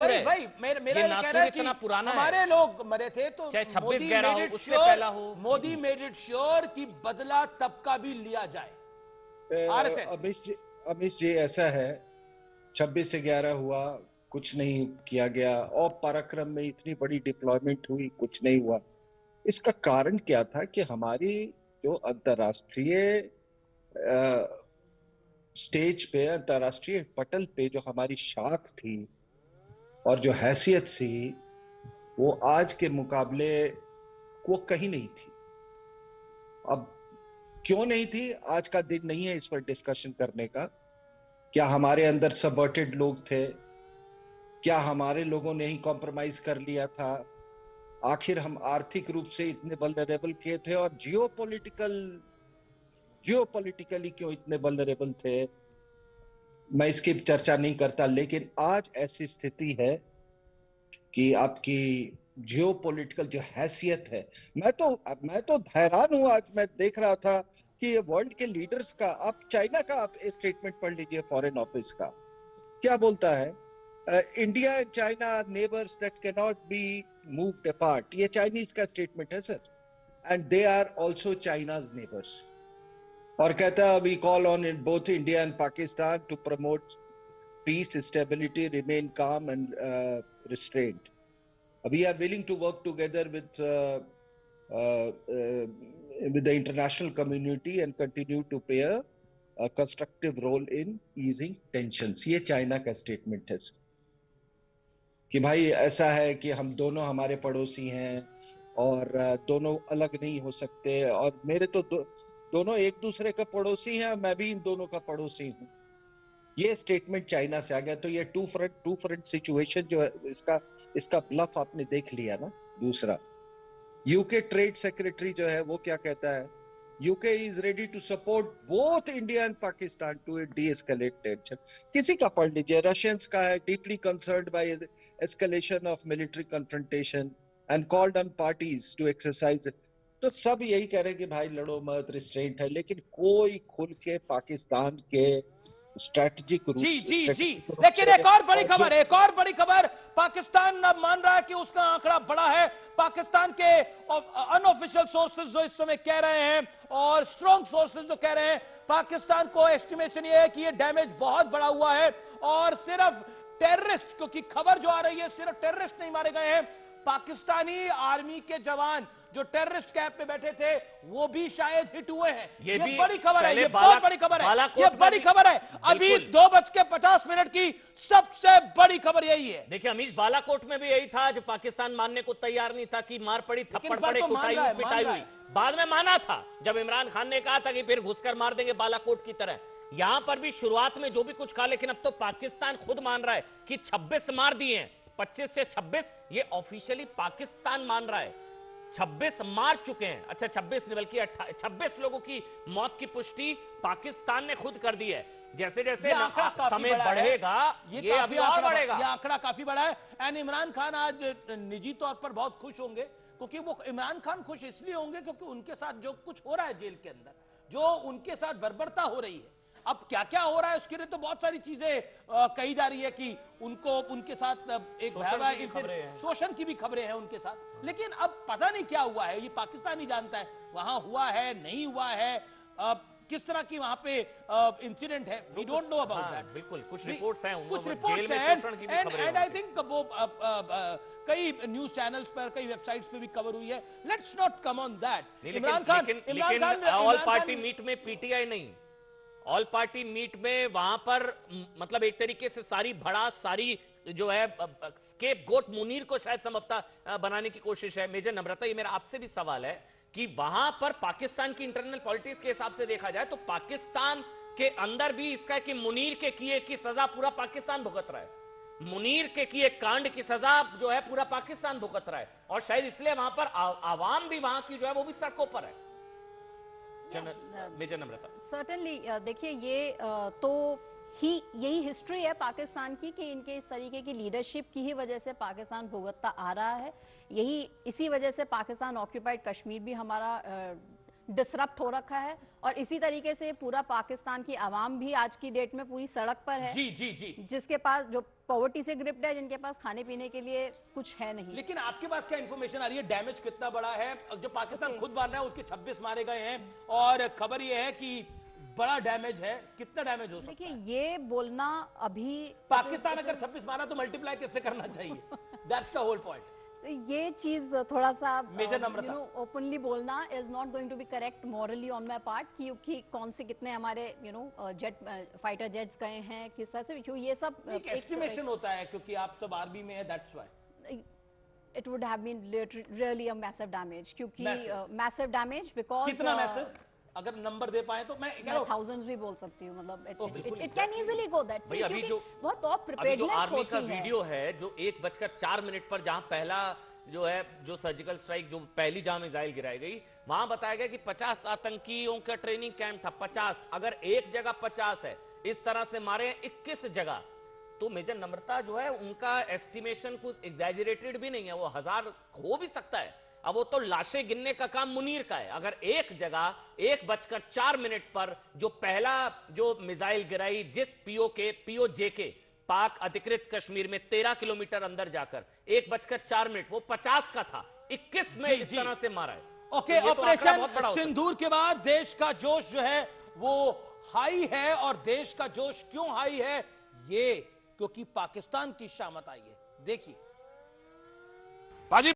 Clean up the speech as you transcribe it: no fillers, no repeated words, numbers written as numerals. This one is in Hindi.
भाई भाई मेरा ये कहना है कि हमारे लोग मरे थे तो Modi made it sure, Modi made it sure कि बदला तब का भी लिया जाए। अमित जी ऐसा है, 26/11 हुआ, कुछ नहीं किया गया, और पराक्रम में इतनी बड़ी डिप्लॉयमेंट हुई, कुछ नहीं हुआ। इसका कारण क्या था कि हमारी जो अंतर्राष्ट्रीय स्टेज पे, अंतर्राष्ट्रीय पटल पे जो हमारी शाख थी और जो हैसियत थी, वो आज के मुकाबले वो कहीं नहीं थी। अब क्यों नहीं थी, आज का दिन नहीं है इस पर डिस्कशन करने का। क्या हमारे अंदर सबवर्टेड लोग थे? क्या हमारे लोगों ने ही कॉम्प्रोमाइज कर लिया था? आखिर हम आर्थिक रूप से इतने वल्नरेबल क्यों थे, और जियोपॉलिटिकली क्यों इतने वल्नरेबल थे? मैं इसकी चर्चा नहीं करता, लेकिन आज ऐसी स्थिति है कि आपकी जियोपॉलिटिकल जो हैसियत है, मैं तो हैरान हूं। आज मैं देख रहा था कि ये वर्ल्ड के लीडर्स का, आप चाइना का आप स्टेटमेंट पढ़ लीजिए, फॉरेन ऑफिस का क्या बोलता है। India and China neighbours that can not be moved apart, ये चाइनीज का स्टेटमेंट है sir. And they are also China's neighbours. और कहता है we call on in both India and Pakistan to promote peace, stability, remain calm and restrained. We are willing to work together with the international community and continue to play a constructive role in easing tensions. ये चाइना का स्टेटमेंट है कि भाई ऐसा है कि हम दोनों हमारे पड़ोसी हैं और दोनों अलग नहीं हो सकते, और मेरे तो दोनों एक दूसरे का पड़ोसी हैं, मैं भी इन दोनों का पड़ोसी हूं। ये स्टेटमेंट चाइना से आ गया, तो ये टू फ्रंट सिचुएशन जो है, इसका इसका ब्लफ आपने देख लिया ना। दूसरा, यूके ट्रेड सेक्रेटरी जो है वो क्या कहता है, UK is ready to support both India and Pakistan to de escalate tension. किसी का पढ़ लीजिए, रशियंस का है, deeply concerned by escalation of military confrontation and called on parties to exercise. तो सब यही कह रहे हैं कि भाई लड़ो मत, रिस्ट्रेंट है, लेकिन कोई खुल के पाकिस्तान के स्ट्रैटेजिक रूप जी जी जी, लेकिन एक और बड़ी खबर, पाकिस्तान अब मान रहा है कि उसका आंकड़ा बड़ा है। पाकिस्तान के अनऑफिशियल सोर्सेज जो इस समय कह रहे हैं और स्ट्रॉन्ग सोर्सेज जो कह रहे हैं, पाकिस्तान को एस्टिमेशन ये है कि ये डैमेज बहुत बड़ा हुआ है, और सिर्फ टेररिस्ट, क्योंकि खबर जो आ रही है सिर्फ टेररिस्ट नहीं मारे गए हैं, पाकिस्तानी आर्मी के जवान जो टेररिस्ट कैंप में बैठे थे वो भी शायद हिट हुए हैं। ये बड़ी खबर है, ये बहुत बड़ी खबर है, ये बड़ी खबर है। अभी 2:50 की सबसे बड़ी खबर यही है। देखिए अमीश, बालाकोट में भी यही था, जो पाकिस्तान मानने को तैयार नहीं था कि मार पड़ी, थप्पड़ पड़े, कुटाई हुई, पिटाई हुई। बाद में माना था जब इमरान खान ने कहा था कि फिर घुसकर मार देंगे बालाकोट की तरह। यहां पर भी शुरुआत में जो भी कुछ कहा, लेकिन अब तो पाकिस्तान खुद मान रहा है कि 26 मार दिए हैं। 25 से 26 ये ऑफिशियली पाकिस्तान मान रहा है, 26 मार चुके हैं। अच्छा 26 नहीं बल्कि 26 लोगों की मौत की पुष्टि पाकिस्तान ने खुद कर दी है। जैसे जैसे समय बढ़ेगा ये अभी और बढ़ेगा। ये आंकड़ा काफी बड़ा है। एंड इमरान खान आज निजी तौर पर बहुत खुश होंगे, क्योंकि वो इमरान खान खुश इसलिए होंगे क्योंकि उनके साथ जो कुछ हो रहा है जेल के अंदर, जो उनके साथ बर्बरता हो रही है, अब क्या क्या हो रहा है उसके लिए तो बहुत सारी चीजें कही जा रही है कि उनको उनके साथ एक भयावह शोषण की भी खबरें हैं उनके साथ। लेकिन अब पता नहीं क्या हुआ है, ये पाकिस्तान ही जानता है वहां हुआ है नहीं हुआ है, किस तरह की वहां पे इंसिडेंट है, we don't know about that. बिल्कुल कुछ रिपोर्ट्स हैं, एंड आई थिंक वो कई न्यूज चैनल्स पर, कई वेबसाइट्स पे भी कवर हुई है। Let's not come on that. Imran Khan all party meet में पीटीआई नहीं, ऑल पार्टी मीट में वहां पर मतलब एक तरीके से सारी भड़ास, सारी जो है स्केप गोट मुनीर को शायद संभवतः बनाने की कोशिश है। मेजर नम्रता, ये मेरा आपसे भी सवाल है कि वहां पर पाकिस्तान की इंटरनल पॉलिटिक्स के हिसाब से देखा जाए तो पाकिस्तान के अंदर भी इसका है कि मुनीर के किए की सजा पूरा पाकिस्तान भुगत रहा है। मुनीर के किए कांड की सजा जो है पूरा पाकिस्तान भुगत रहा है, और शायद इसलिए वहां पर आवाम भी वहां की जो है वो भी सड़कों पर है। मेजर नम्रता, सर्टेनली देखिए ये तो यही हिस्ट्री है पाकिस्तान की कि इनके इस तरीके की लीडरशिप की ही वजह से पाकिस्तान भुगतता आ रहा है। इसी वजह से पाकिस्तान ऑक्यूपाइड कश्मीर भी हमारा डिसरप्ट हो रखा है और इसी तरीके से पूरा पाकिस्तान की आवाम भी आज की डेट में पूरी सड़क पर है। जी जी जी। जिसके पास जो पॉवर्टी से ग्रिप्ड है, जिनके पास खाने पीने के लिए कुछ है नहीं। लेकिन आपके पास क्या इंफॉर्मेशन आ रही है, डैमेज कितना बड़ा है? जो पाकिस्तान खुद मार रहा है उसके 26 मारे गए हैं और खबर ये है कि बड़ा डैमेज है। कितना डैमेज हो सकता है? देखिए, ये बोलना अभी पाकिस्तान अगर 26 मारा तो मल्टीप्लाई किससे करना चाहिए? That's the whole point. ये चीज थोड़ा सा मेजर नम्रता ओपनली बोलना is not going to be correct morally on my part, क्योंकि कौन से कितने हमारे जेट फाइटर जेट्स गए हैं, किस तरह से, क्यों ये सब एक एस्टिमेशन होता है क्योंकि आप सब आर्मी में है, that's why it would have been really a massive damage, क्योंकि मैसिव डैमेज बिकॉज कितना मैसिव अगर नंबर दे पाए तो मैं कह रहा हूं थाउजेंड्स भी बोल सकती हूं, मतलब it can easily go that. भाई अभी जो बहुत टॉप प्रिपेयर्डनेस होती है। आर्मी का वीडियो है जो 1:04 पर जहां पहला जो है जो सर्जिकल स्ट्राइक जो पहली जहां मिसाइल गिराई गई, वहां बताया गया कि 50 आतंकियों का ट्रेनिंग कैंप था। 50, अगर एक जगह 50 है, इस तरह से मारे 21 जगह, तो मेजर नम्रता जो है उनका एस्टिमेशन कुछ एग्जैजरेटेड भी नहीं है, वो 1000 हो भी सकता है। अब वो तो लाशें गिनने का काम मुनीर का है। अगर एक जगह 1:04 पर जो पहला जो मिसाइल गिराई जिस पीओजे के पाक अधिकृत कश्मीर में 13 किलोमीटर अंदर जाकर 1:04 वो 50 का था, 21 में इस तरह से मारा है। ओके, ऑपरेशन सिंदूर के बाद देश का जोश जो है वो हाई है। और देश का जोश क्यों हाई है? ये क्योंकि पाकिस्तान की शामत आई है। देखिए